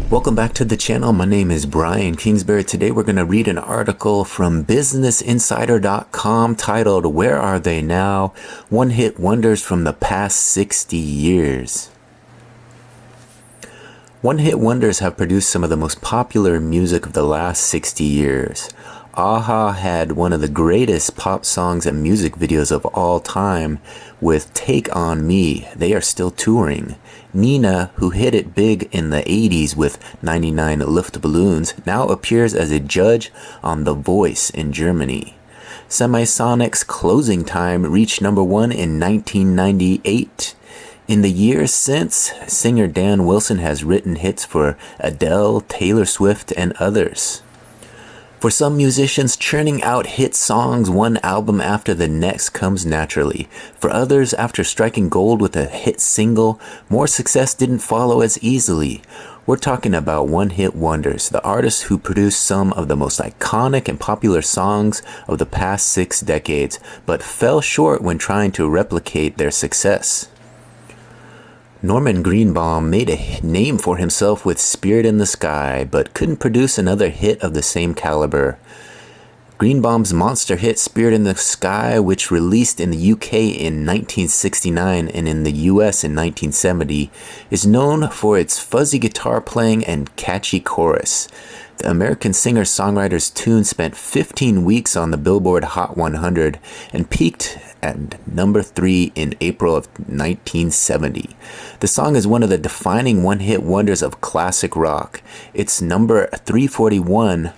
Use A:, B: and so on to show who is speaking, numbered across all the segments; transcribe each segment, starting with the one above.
A: Welcome back to the channel. My name is Brian Kingsbury. Today we're going to read an article from BusinessInsider.com titled, "Where Are They Now? One-Hit Wonders from the Past 60 Years." One-hit wonders have produced some of the most popular music of the last 60 years. Aha had one of the greatest pop songs and music videos of all time with Take On Me. They are still touring. Nena, who hit it big in the 80s with 99 Lift Balloons, now appears as a judge on The Voice in Germany. Semisonic's Closing Time reached number 1 in 1998. In the years since, singer Dan Wilson has written hits for Adele, Taylor Swift, and others. For some musicians, churning out hit songs one album after the next comes naturally. For others, after striking gold with a hit single, more success didn't follow as easily. We're talking about one-hit wonders, the artists who produced some of the most iconic and popular songs of the past 6 decades, but fell short when trying to replicate their success. Norman Greenbaum made a name for himself with Spirit in the Sky, but couldn't produce another hit of the same caliber. Greenbaum's monster hit Spirit in the Sky, which released in the UK in 1969 and in the US in 1970, is known for its fuzzy guitar playing and catchy chorus. The American singer-songwriter's tune spent 15 weeks on the Billboard Hot 100 and peaked at number 3 in April of 1970. The song is one of the defining one-hit wonders of classic rock. It's number 341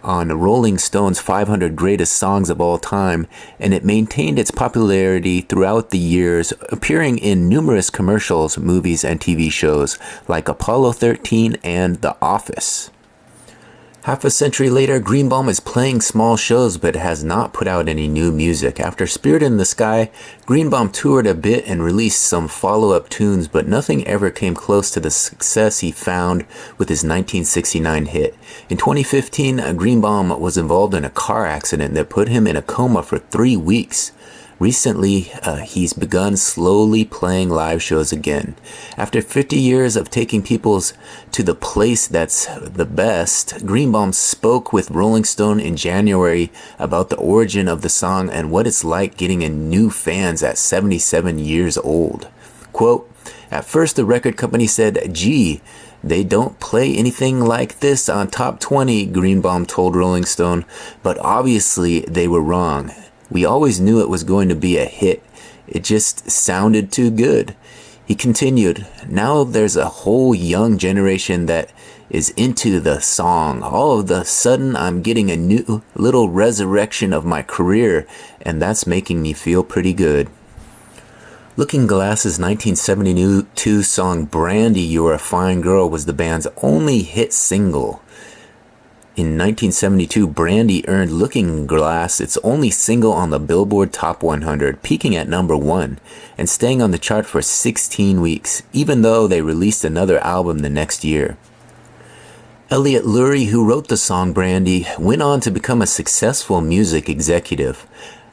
A: on Rolling Stone's 500 Greatest Songs of All Time, and it maintained its popularity throughout the years, appearing in numerous commercials, movies, and TV shows like Apollo 13 and The Office. Half a century later, Greenbaum is playing small shows but has not put out any new music. After Spirit in the Sky, Greenbaum toured a bit and released some follow-up tunes, but nothing ever came close to the success he found with his 1969 hit. In 2015, Greenbaum was involved in a car accident that put him in a coma for 3 weeks. Recently, he's begun slowly playing live shows again. After 50 years of taking people to the place that's the best, Greenbaum spoke with Rolling Stone in January about the origin of the song and what it's like getting in new fans at 77 years old. Quote, "At first the record company said, 'Gee, they don't play anything like this on Top 20, Greenbaum told Rolling Stone, but obviously they were wrong. We always knew it was going to be a hit. It just sounded too good." He continued, "Now there's a whole young generation that is into the song. All of a sudden, I'm getting a new little resurrection of my career, and that's making me feel pretty good." Looking Glass's 1972 song Brandy, You're a Fine Girl was the band's only hit single. In 1972, Brandy earned Looking Glass its only single on the Billboard Top 100, peaking at number 1 and staying on the chart for 16 weeks, even though they released another album the next year. Elliot Lurie, who wrote the song Brandy, went on to become a successful music executive.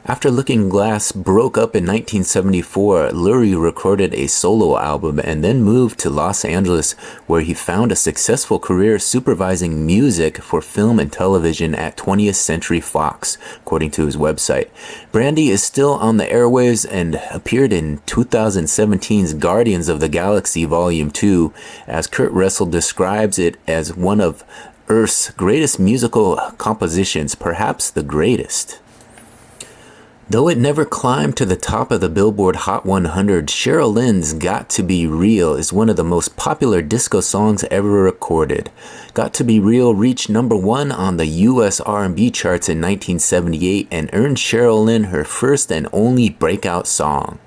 A: After Looking Glass broke up in 1974, Lurie recorded a solo album and then moved to Los Angeles, where he found a successful career supervising music for film and television at 20th Century Fox, according to his website. Brandy is still on the airwaves and appeared in 2017's Guardians of the Galaxy Volume 2, as Kurt Russell describes it as one of Earth's greatest musical compositions, perhaps the greatest. Though it never climbed to the top of the Billboard Hot 100, Cheryl Lynn's Got to Be Real is one of the most popular disco songs ever recorded. Got to Be Real reached number 1 on the US R&B charts in 1978 and earned Cheryl Lynn her first and only breakout song.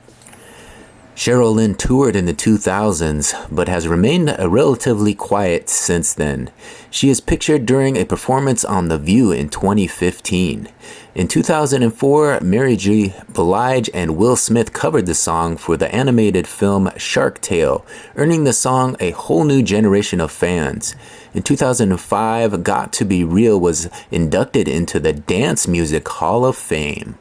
A: Cheryl Lynn toured in the 2000s, but has remained relatively quiet since then. She is pictured during a performance on The View in 2015. In 2004, Mary J. Blige and Will Smith covered the song for the animated film Shark Tale, earning the song a whole new generation of fans. In 2005, Got to Be Real was inducted into the Dance Music Hall of Fame.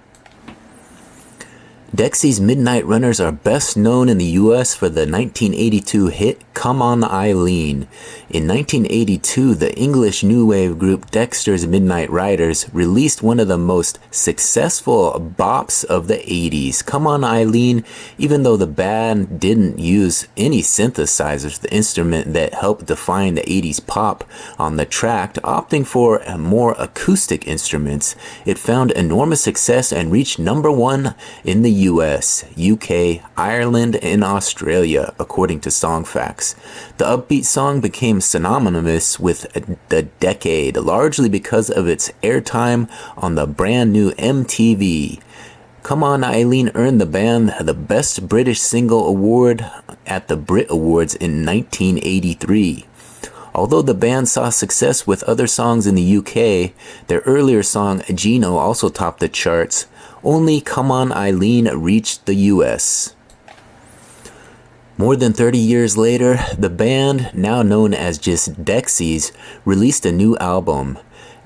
A: Dexys Midnight Runners are best known in the US for the 1982 hit Come On Eileen. In 1982, the English new wave group Dexter's Midnight Riders released one of the most successful bops of the 80s, Come On Eileen, even though the band didn't use any synthesizers, the instrument that helped define the 80s pop on the track, opting for more acoustic instruments. It found enormous success and reached number one in the US, UK, Ireland, and Australia, according to Songfacts. The upbeat song became synonymous with the decade, largely because of its airtime on the brand new MTV. Come On Eileen earned the band the Best British Single Award at the Brit Awards in 1983. Although the band saw success with other songs in the UK, their earlier song Gino also topped the charts. Only Come On Eileen reached the US. More than 30 years later, the band, now known as just Dexys, released a new album.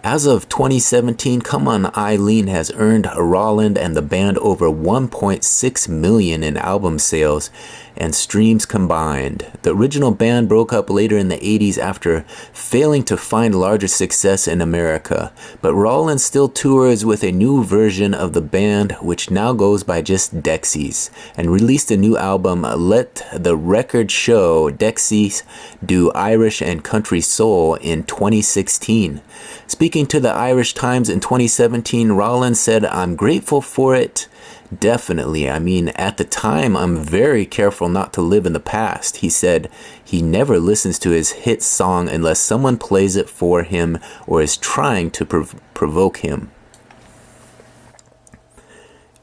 A: As of 2017, Come On Eileen has earned Roland and the band over 1.6 million in album sales and streams combined. The original band broke up later in the 80s after failing to find larger success in America, but Roland still tours with a new version of the band, which now goes by just Dexys, and released a new album, Let the Record Show, Dexys Do Irish and Country Soul, in 2016. Speaking to the Irish Times in 2017, Roland said, "I'm grateful for it. Definitely. I mean, at the time, I'm very careful not to live in the past." He said he never listens to his hit song unless someone plays it for him or is trying to provoke him.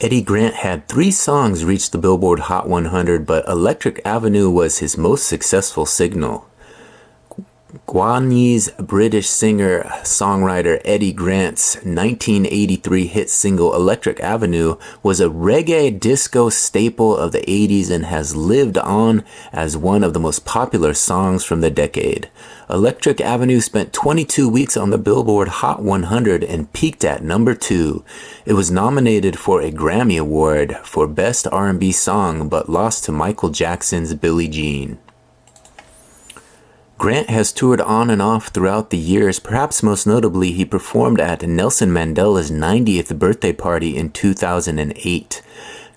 A: Eddie Grant had 3 songs reach the Billboard Hot 100, but Electric Avenue was his most successful single. Guyanese British singer-songwriter Eddie Grant's 1983 hit single Electric Avenue was a reggae disco staple of the 80s and has lived on as one of the most popular songs from the decade. Electric Avenue spent 22 weeks on the Billboard Hot 100 and peaked at number 2. It was nominated for a Grammy Award for Best R&B Song but lost to Michael Jackson's Billie Jean. Grant has toured on and off throughout the years. Perhaps most notably, he performed at Nelson Mandela's 90th birthday party in 2008.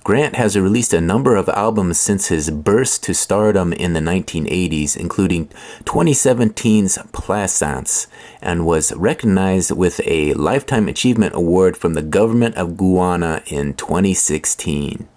A: Grant has released a number of albums since his burst to stardom in the 1980s, including 2017's Plaisance, and was recognized with a Lifetime Achievement Award from the government of Guyana in 2016.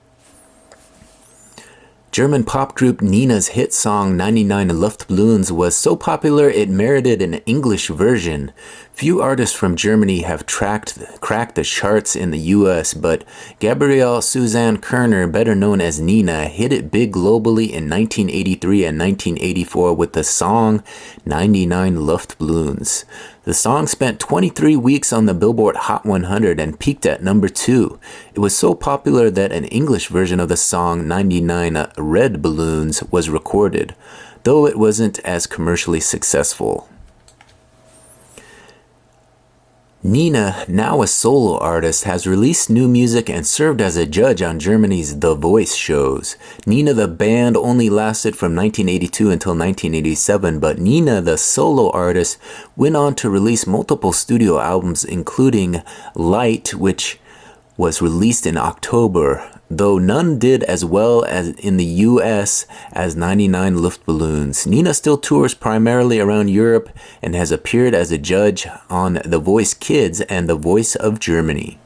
A: German pop group Nena's hit song 99 Luftballons was so popular it merited an English version. Few artists from Germany have cracked the charts in the US, but Gabrielle Suzanne Kerner, better known as Nena, hit it big globally in 1983 and 1984 with the song 99 Luftballons. The song spent 23 weeks on the Billboard Hot 100 and peaked at number 2. It was so popular that an English version of the song 99 Red Balloons was recorded, though it wasn't as commercially successful. Nena, now a solo artist, has released new music and served as a judge on Germany's The Voice shows. Nena the band only lasted from 1982 until 1987, but Nena the solo artist went on to release multiple studio albums, including Light, which was released in October, though none did as well as in the US as 99 Luftballons. Nena still tours primarily around Europe and has appeared as a judge on The Voice Kids and The Voice of Germany.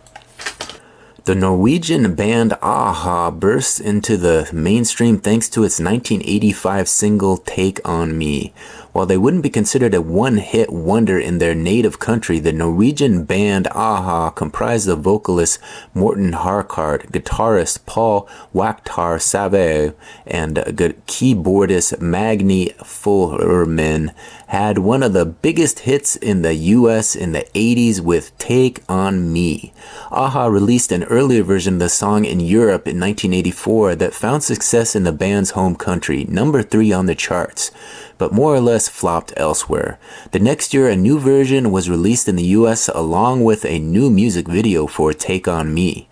A: The Norwegian band a-ha burst into the mainstream thanks to its 1985 single Take On Me. While they wouldn't be considered a one-hit wonder in their native country, the Norwegian band a-ha comprised of vocalist Morten Harkart, guitarist Paul Waaktaar Save, and keyboardist Magni Fullerman, had one of the biggest hits in the US in the 80s with Take On Me. a-ha released an earlier version of the song in Europe in 1984 that found success in the band's home country, number 3 on the charts, but more or less flopped elsewhere. The next year, a new version was released in the US along with a new music video for Take On Me.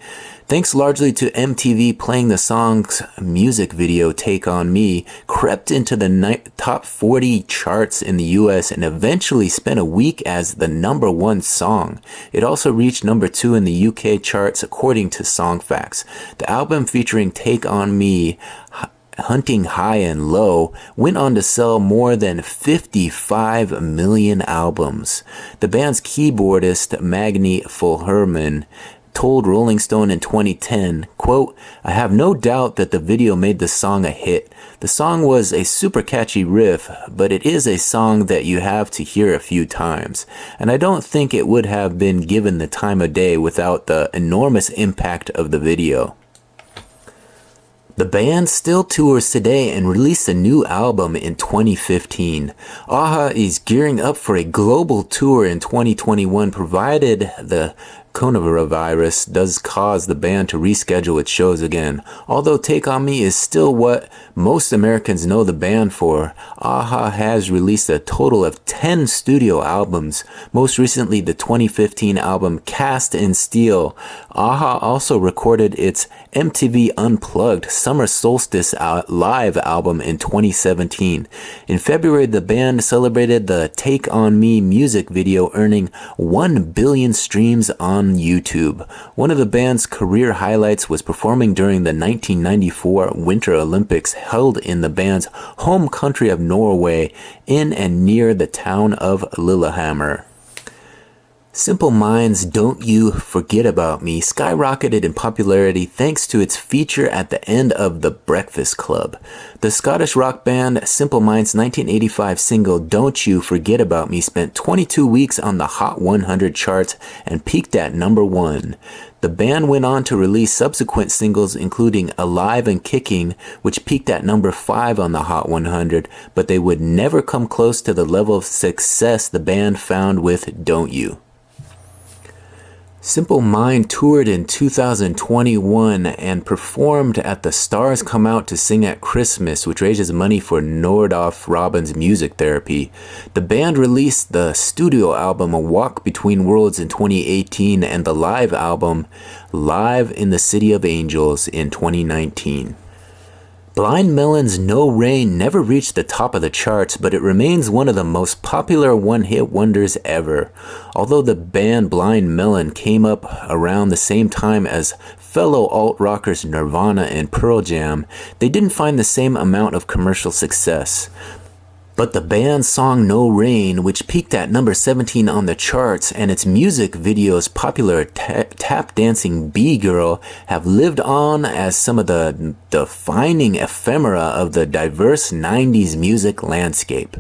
A: Thanks largely to MTV playing the song's music video Take On Me, crept into the top 40 charts in the US and eventually spent a week as the #1 song. It also reached #2 in the UK charts according to Songfacts. The album featuring Take On Me, Hunting High and Low, went on to sell more than 55 million albums. The band's keyboardist, Magni Fulherman, told Rolling Stone in 2010, quote, "I have no doubt that the video made the song a hit. The song was a super catchy riff, but it is a song that you have to hear a few times. And I don't think it would have been given the time of day without the enormous impact of the video." The band still tours today and released a new album in 2015. a-ha is gearing up for a global tour in 2021, provided the coronavirus does cause the band to reschedule its shows again. Although Take On Me is still what most Americans know the band for, a-ha has released a total of 10 studio albums, most recently the 2015 album Cast in Steel. a-ha also recorded its MTV Unplugged Summer Solstice live album in 2017. In February, the band celebrated the Take On Me music video, earning 1 billion streams on YouTube. One of the band's career highlights was performing during the 1994 Winter Olympics held in the band's home country of Norway, in and near the town of Lillehammer. Simple Minds' Don't You Forget About Me skyrocketed in popularity thanks to its feature at the end of The Breakfast Club. The Scottish rock band Simple Minds' 1985 single Don't You Forget About Me spent 22 weeks on the Hot 100 charts and peaked at #1. The band went on to release subsequent singles including Alive and Kicking, which peaked at #5 on the Hot 100, but they would never come close to the level of success the band found with Don't You. Simple Mind toured in 2021 and performed at the Stars Come Out to Sing at Christmas, which raises money for Nordhoff Robin's music therapy. The band released the studio album A Walk Between Worlds in 2018 and the live album Live in the City of Angels in 2019. Blind Melon's No Rain never reached the top of the charts, but it remains one of the most popular one-hit wonders ever. Although the band Blind Melon came up around the same time as fellow alt-rockers Nirvana and Pearl Jam, they didn't find the same amount of commercial success. But the band's song No Rain, which peaked at #17 on the charts, and its music video's popular tap dancing B-Girl have lived on as some of the defining ephemera of the diverse 90s music landscape.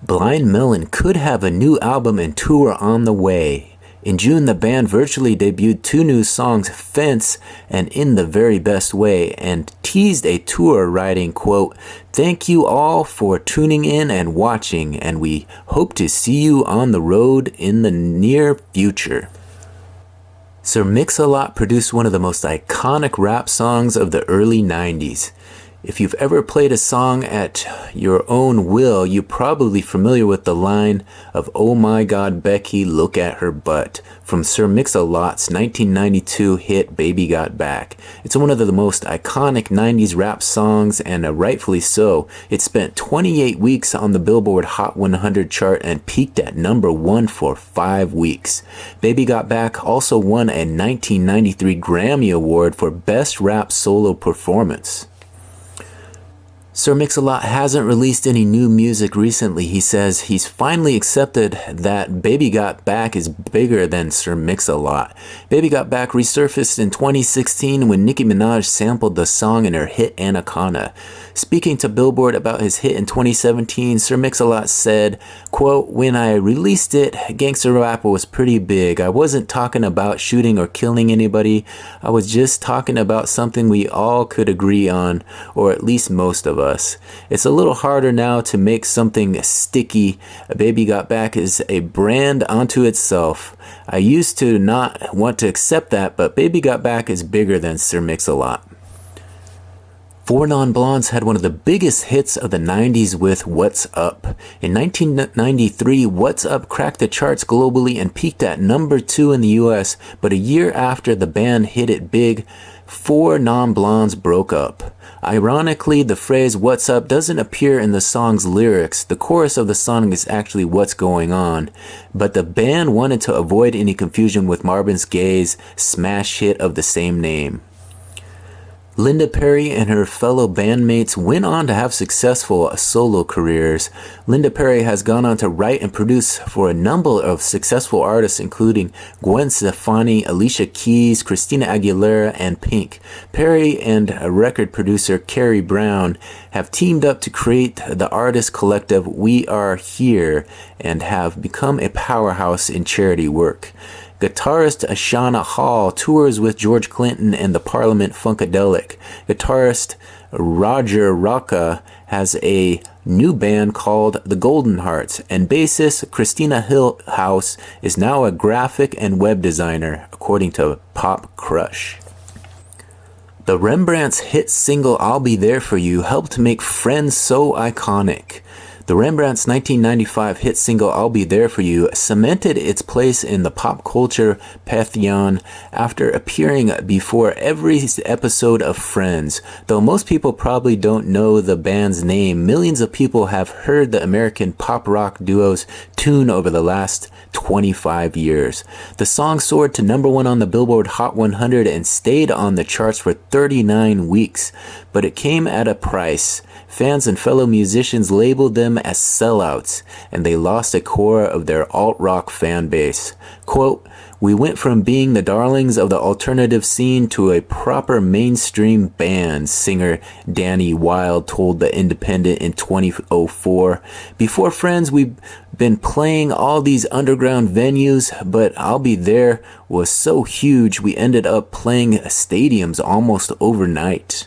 A: Blind Melon could have a new album and tour on the way. In June, the band virtually debuted 2 new songs, Fence and In the Very Best Way, and teased a tour writing, quote, "Thank you all for tuning in and watching, and we hope to see you on the road in the near future." Sir Mix-a-Lot produced one of the most iconic rap songs of the early 90s. If you've ever played a song at your own will, you're probably familiar with the line of "Oh my God, Becky, look at her butt" from Sir Mix-a-Lot's 1992 hit Baby Got Back. It's one of the most iconic 90s rap songs, and rightfully so. It spent 28 weeks on the Billboard Hot 100 chart and peaked at #1 for 5 weeks. Baby Got Back also won a 1993 Grammy Award for Best Rap Solo Performance. Sir Mix-a-Lot hasn't released any new music recently. He says he's finally accepted that Baby Got Back is bigger than Sir Mix-a-Lot. Baby Got Back resurfaced in 2016 when Nicki Minaj sampled the song in her hit Anaconda. Speaking to Billboard about his hit in 2017, Sir Mix-a-Lot said, quote, "When I released it, Gangsta Rapper was pretty big. I wasn't talking about shooting or killing anybody. I was just talking about something we all could agree on, or at least most of us. It's a little harder now to make something sticky. Baby Got Back is a brand unto itself. I used to not want to accept that, but Baby Got Back is bigger than Sir Mix-a-Lot." Four Non-Blondes had one of the biggest hits of the 90s with What's Up. In 1993, What's Up cracked the charts globally and peaked at number 2 in the US, but a year after the band hit it big, Four Non-Blondes broke up. Ironically, the phrase "What's Up" doesn't appear in the song's lyrics. The chorus of the song is actually "What's Going On," but the band wanted to avoid any confusion with Marvin Gaye's smash hit of the same name. Linda Perry and her fellow bandmates went on to have successful solo careers. Linda Perry has gone on to write and produce for a number of successful artists, including Gwen Stefani, Alicia Keys, Christina Aguilera, and Pink. Perry and record producer Carrie Brown have teamed up to create the artist collective We Are Here and have become a powerhouse in charity work. Guitarist Ashana Hall tours with George Clinton and the Parliament Funkadelic. Guitarist Roger Rocca has a new band called The Golden Hearts, and bassist Christina Hillhouse is now a graphic and web designer, according to Pop Crush. The Rembrandts' hit single I'll Be There For You helped make Friends so iconic. The Rembrandts' 1995 hit single I'll Be There For You cemented its place in the pop culture pantheon after appearing before every episode of Friends. Though most people probably don't know the band's name, millions of people have heard the American pop rock duo's tune over the last 25 years. The song soared to number 1 on the Billboard Hot 100 and stayed on the charts for 39 weeks, but it came at a price. Fans and fellow musicians labeled them as sellouts, and they lost a core of their alt-rock fan base. Quote, "We went from being the darlings of the alternative scene to a proper mainstream band," singer Danny Wilde told The Independent in 2004. "Before Friends, we've been playing all these underground venues, but I'll Be There was so huge we ended up playing stadiums almost overnight."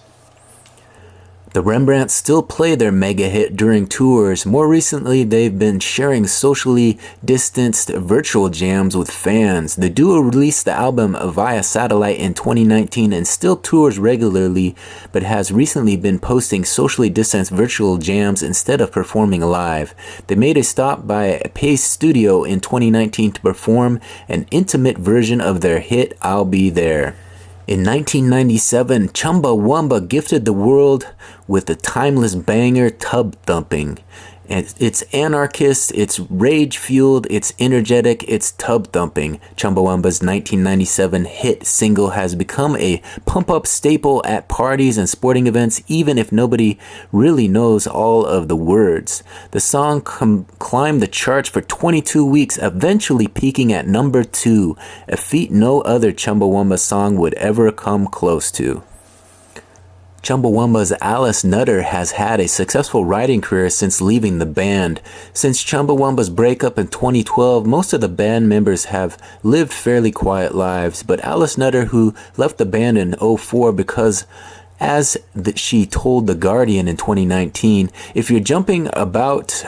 A: The Rembrandts still play their mega hit during tours. More recently, they've been sharing socially distanced virtual jams with fans. The duo released the album via satellite in 2019 and still tours regularly, but has recently been posting socially distanced virtual jams instead of performing live. They made a stop by Pace Studio in 2019 to perform an intimate version of their hit I'll Be There. In 1997, Chumbawamba gifted the world with the timeless banger Tub Thumping. And it's anarchist, it's rage-fueled, it's energetic, it's tub thumping. Chumbawamba's 1997 hit single has become a pump-up staple at parties and sporting events, even if nobody really knows all of the words. The song climbed the charts for 22 weeks, eventually peaking at number 2, a feat no other Chumbawamba song would ever come close to. Chumbawamba's Alice Nutter has had a successful writing career since leaving the band. Since Chumbawamba's breakup in 2012, most of the band members have lived fairly quiet lives, but Alice Nutter, who left the band in 2004 because, as she told The Guardian in 2019, "If you're jumping about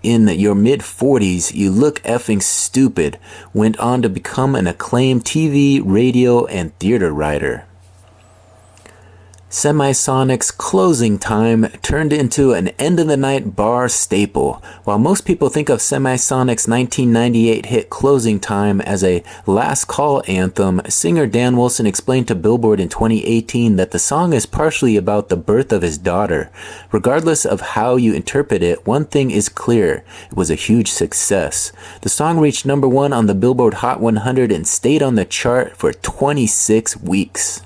A: in your mid-40s, you look effing stupid," went on to become an acclaimed TV, radio, and theater writer. Semisonic's Closing Time turned into an end-of-the-night bar staple. While most people think of Semisonic's 1998 hit Closing Time as a last call anthem, singer Dan Wilson explained to Billboard in 2018 that the song is partially about the birth of his daughter. Regardless of how you interpret it, one thing is clear: it was a huge success. The song reached number 1 on the Billboard Hot 100 and stayed on the chart for 26 weeks.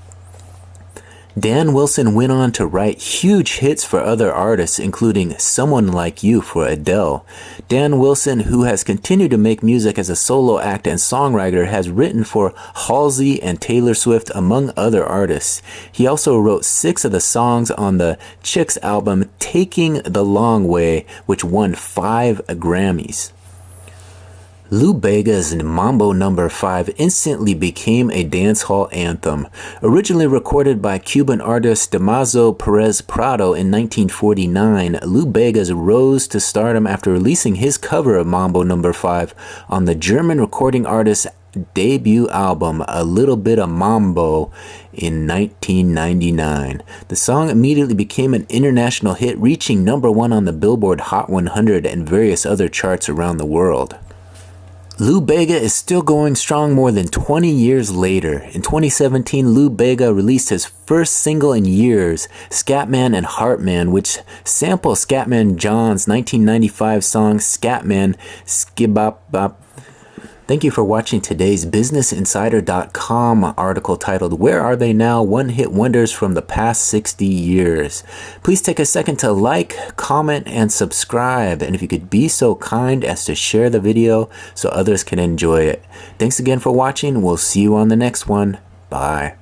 A: Dan Wilson went on to write huge hits for other artists, including Someone Like You for Adele. Dan Wilson, who has continued to make music as a solo act and songwriter, has written for Halsey and Taylor Swift, among other artists. He also wrote 6 of the songs on the Chicks album Taking the Long Way, which won 5 Grammys. Lou Bega's Mambo No. 5 instantly became a dancehall anthem. Originally recorded by Cuban artist Damaso Perez Prado in 1949, Lou Bega's rose to stardom after releasing his cover of Mambo No. 5 on the German recording artist debut album, A Little Bit of Mambo, in 1999. The song immediately became an international hit, reaching #1 on the Billboard Hot 100 and various other charts around the world. Lou Bega is still going strong more than 20 years later. In 2017, Lou Bega released his first single in years, Scatman and Heartman, which samples Scatman John's 1995 song Scatman Skibop Bop. Thank you for watching today's BusinessInsider.com article titled, Where Are They Now? One-Hit Wonders from the Past 60 Years. Please take a second to like, comment, and subscribe. And if you could be so kind as to share the video so others can enjoy it. Thanks again for watching. We'll see you on the next one. Bye.